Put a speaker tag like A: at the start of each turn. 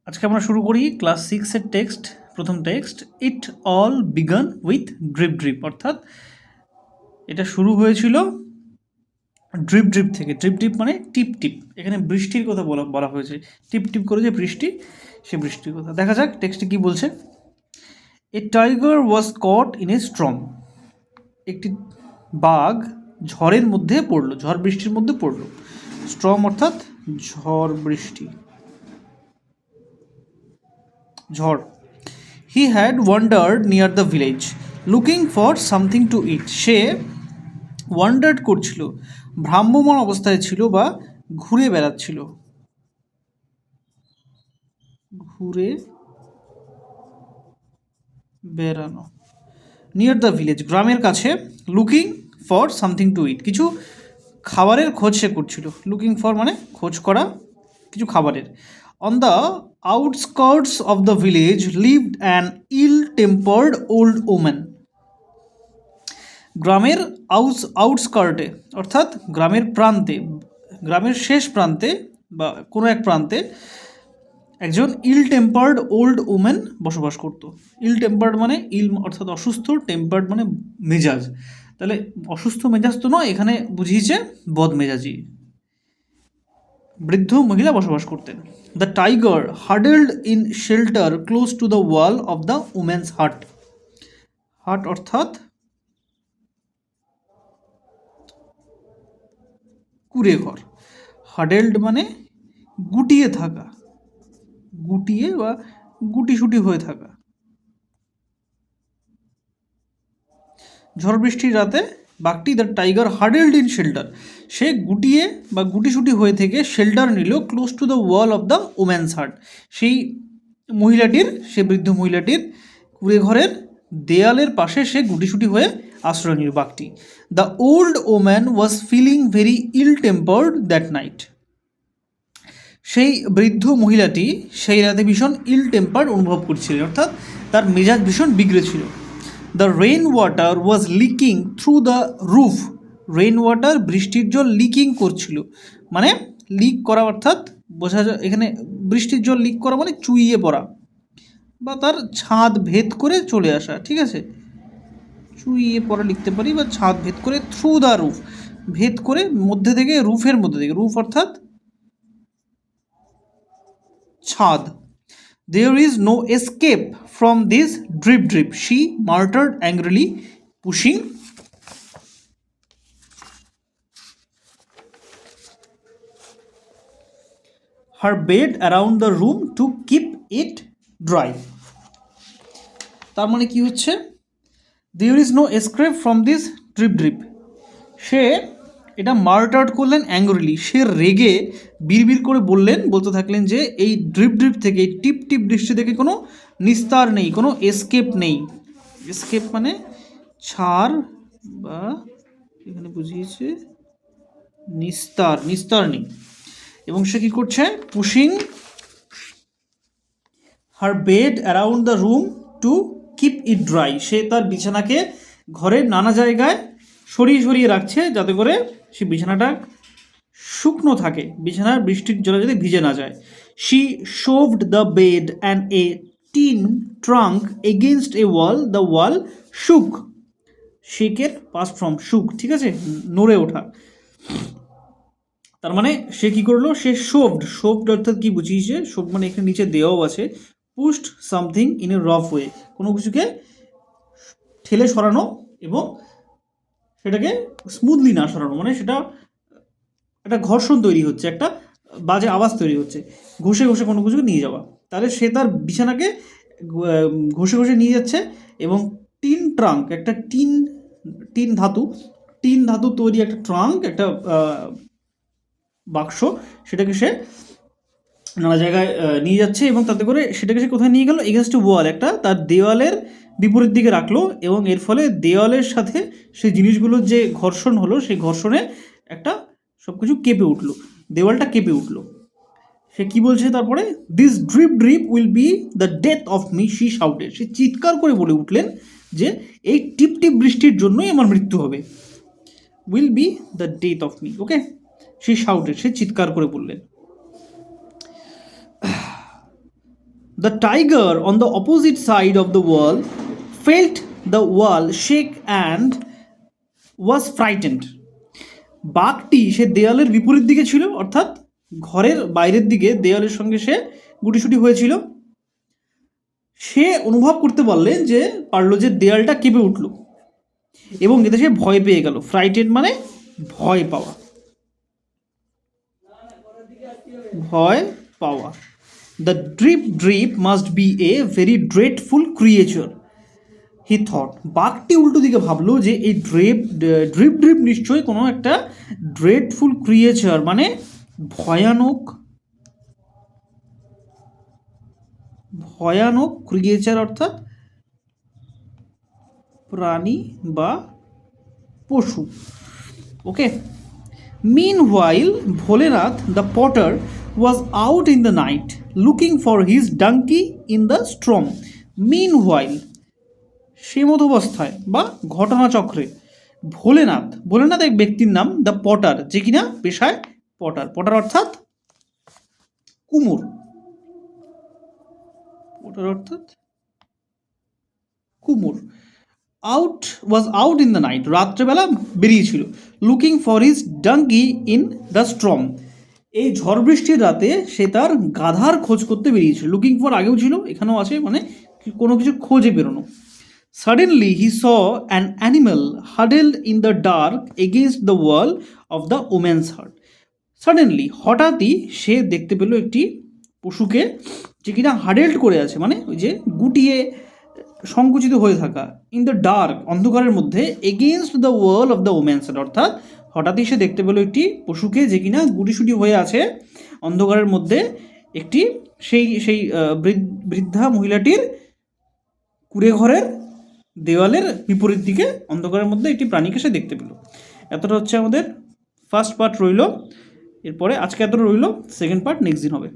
A: আজকে আমরা শুরু করি ক্লাস 6-এর টেক্সট। প্রথম text, it all began with drip drip, অর্থাৎ এটা শুরু হয়েছিল ড্রিপ ড্রিপ থেকে। ড্রিপ ড্রিপ মানে টিপ টিপ, এখানে বৃষ্টির কথা বলা হয়েছে। টিপ টিপ করে যে বৃষ্টি, সে বৃষ্টির কথা। দেখা যাক টেক্সটে কি বলছে। A tiger was caught in a storm, একটি বাঘ ঝড়ের মধ্যে পড়লো, ঝড় বৃষ্টির মধ্যে পড়লো। স্ট্রম অর্থাৎ ঝড় বৃষ্টি, ঝড়। He had wandered near the village looking for something to it, say wandered করছিল, ভ্রাম্যমান অবস্থায় ছিল বা ঘুরে বেড়াচ্ছিল, ঘুরে বেড়ানো। নিয়ার দ্য ভিলেজ গ্রামের কাছে, লুকিং ফর সামথিং টু ইট কিছু খাবারের খোঁজ সে করছিল। লুকিং ফর মানে খোঁজ করা কিছু খাবারের। On the outskirts of the village lived an ill tempered old woman, গ্রামের আউটস্কার্টে অর্থাৎ গ্রামের প্রান্তে, গ্রামের শেষ প্রান্তে বা কোনো এক প্রান্তে একজন ইল টেম্পার্ড ওল্ড ওম্যান বসবাস করত। ইল টেম্পার্ড মানে ইল অর্থাৎ অসুস্থ, টেম্পার্ড মানে মেজাজ। তাহলে অসুস্থ মেজাজ তো নয়, এখানে বুঝিয়েছে বদমেজাজি। বৃদ্ধ মহিলা বসবাস করতেন। The tiger huddled in shelter close to the wall of the women's hut, hut অর্থাৎ কুঁড়ে ঘর। হাডেলড মানে গুটিয়ে থাকা, গুটিয়ে বা গুটিসুটি হয়ে থাকা। ঝড় বৃষ্টির রাতে বাঘটি, the tiger huddled in shelter, সে গুটিয়ে বা গুটিসুটি হয়ে থেকে শেল্টার নিল close to the wall of the woman's হাট, সেই মহিলাটির, সে বৃদ্ধ মহিলাটির কুঁড়ে ঘরের দেয়ালের পাশে সে গুটিসুটি হয়ে আশ্রয় নিল বাঘটি। The old woman was feeling very ill tempered that night, সেই বৃদ্ধ মহিলাটি সেই রাতে ভীষণ ইল টেম্পার্ড অনুভব করছিলেন, অর্থাৎ তার মেজাজ ভীষণ বিগড়ে ছিল। The rain water was leaking through the roof, rain water বৃষ্টির জল লিকিং করছিল, মানে লিক করা অর্থাৎ বোঝা যায় এখানে বৃষ্টির জল লিক করা মানে চুইয়ে পড়া বা তার ছাদ ভেদ করে চলে আসা, ঠিক আছে, চুইয়ে পড়া লিখতে পারি, বা ছাদ ভেদ করে, থ্রু দ্য রুফ ভেদ করে, মধ্যে থেকে, রুফের মধ্যে থেকে, রুফ অর্থাৎ ছাদ। There is no escape from this drip drip, she muttered angrily, pushing her bed around the room to keep it dry. তার মানে কি হচ্ছে, there is no escape from this drip drip, সে এটা মার্টার্ড করলেন অ্যাংগ্রিলি, সে রেগে বিড়বিড় করে বলতে থাকলেন যে এই ড্রিপ ড্রিপ থেকে, এই টিপ টিপ বৃষ্টি থেকে কোনো নিস্তার নেই, কোনো এসকেপ নেই। এসকেপ মানে ছাড় বা এখানে বুঝিয়েছে নিস্তার, নিস্তার নেই। এবং সে কী করছে, pushing her bed around the room to keep it dry, সে তার বিছানাকে ঘরের নানা জায়গায় সরিয়ে সরিয়ে রাখছে যাতে করে সে বিছানাটা শুকনো থাকে, বিছানার বৃষ্টির জলে যাতে ভিজে না যায়। She shoved the bed and a tin trunk against a wall, the wall shook, শেকের পাস ফ্রম শুক, ঠিক আছে, নড়ে ওঠা। তার মানে সে কী করলো, সে শোভড অর্থাৎ কি বুঝিয়েছে, শোভ মানে এখানে নিচে দেওয়াও আছে, pushed something in a rough way, কোনো কিছুকে ঠেলে সরানো এবং সেটাকে স্মুথলি না সরানো, মানে সেটা একটা ঘর্ষণ তৈরি হচ্ছে, একটা বাজে আওয়াজ তৈরি হচ্ছে, ঘষে ঘষে কোনো কিছুকে নিয়ে যাওয়া। তাহলে সে তার বিছানাকে ঘষে ঘষে নিয়ে যাচ্ছে এবং টিন ট্রাঙ্ক, একটা টিন ধাতু তৈরি একটা ট্রাঙ্ক, একটা বাক্স, সেটাকে সে নানা জায়গায় নিয়ে যাচ্ছে এবং তাতে করে সেটাকে সে কোথায় নিয়ে গেল, এগেনস্ট ওয়াল, একটা তার দেওয়ালের বিপরীত দিকে রাখলো এবং এর ফলে দেওয়ালের সাথে সেই জিনিসগুলোর যে ঘর্ষণ হলো, সেই ঘর্ষণে একটা সব কিছু কেঁপে উঠলো, দেওয়ালটা কেঁপে উঠলো। সে কি বলছে তারপরে, this drip drip will be the death of me, she shouted, সে চিৎকার করে বলে উঠলেন যে এই টিপ টিপ বৃষ্টির জন্যই আমার মৃত্যু হবে। Will be the death of me, okay, she shouted, সে চিৎকার করে বললেন। The tiger on the opposite side of the wall felt the wall shake and was frightened. বাঘটি সে দেয়ালের বিপরীত দিকে ছিল, অর্থাৎ ঘরের বাইরের দিকে দেয়ালের সঙ্গে সে গুটিসুটি হয়েছিল। সে অনুভব করতে পারলো যে দেয়ালটা কেঁপে উঠল এবং এতে সে ভয় পেয়ে গেল। ফ্রাইটেন্ড মানে ভয় পাওয়া, ভয় পাওয়া। The drip must be a very dreadful creature he thought. বাঘটি উল্টো দিকে ভাবলো যে এই ড্রিপ নিশ্চয়ই কোনো একটা ড্রেডফুল ক্রিয়েচার মানে ভয়ানক ক্রিয়েচার অর্থাৎ প্রাণী বা পশু। ওকে। Meanwhile, Bholenath the potter was out in the night looking for his donkey in the storm. Meanwhile, সেই মধ্যবস্থায় বা ঘটনাচক্রে ভোলেনাথ এক ব্যক্তির নাম, দ্য পটার, যে কিনা পেশায় পটার অর্থাৎ কুমোর। Was out in the night, রাত্রেবেলা বেরিয়েছিল। Looking for his donkey in the storm, এই ঝড় বৃষ্টির রাতে সে তার গাধার খোঁজ করতে বেরিয়েছিল। লুকিং ফর আগেও ছিল, এখানেও আছে, মানে কোনো কিছু খোঁজে বেরোনো। Suddenly he saw an animal huddled in the dark against the wall of the women's hut. Suddenly হঠাৎই সে দেখতে পেল একটি পশুকে, যে কিনা হাডেল্ড করে আছে, মানে ওই যে গুটিয়ে সংকুচিত হয়ে থাকা, ইন দ্য ডার্ক অন্ধকারের মধ্যে, against the wall of the women's heart, অর্থাৎ হঠাৎই সে দেখতে পেল একটি পশুকে যে কিনা গুটিসুটি হয়ে আছে অন্ধকারের মধ্যে, একটি সেই বৃদ্ধা মহিলাটির কুড়ে ঘরের দেওয়ালের বিপরীত দিকে অন্ধকারের মধ্যে একটি প্রাণীকে সে দেখতে পেল। এতটা হচ্ছে আমাদের ফার্স্ট পার্ট রইল। এরপরে আজকে এতটা রইল, সেকেন্ড পার্ট নেক্সট দিন হবে।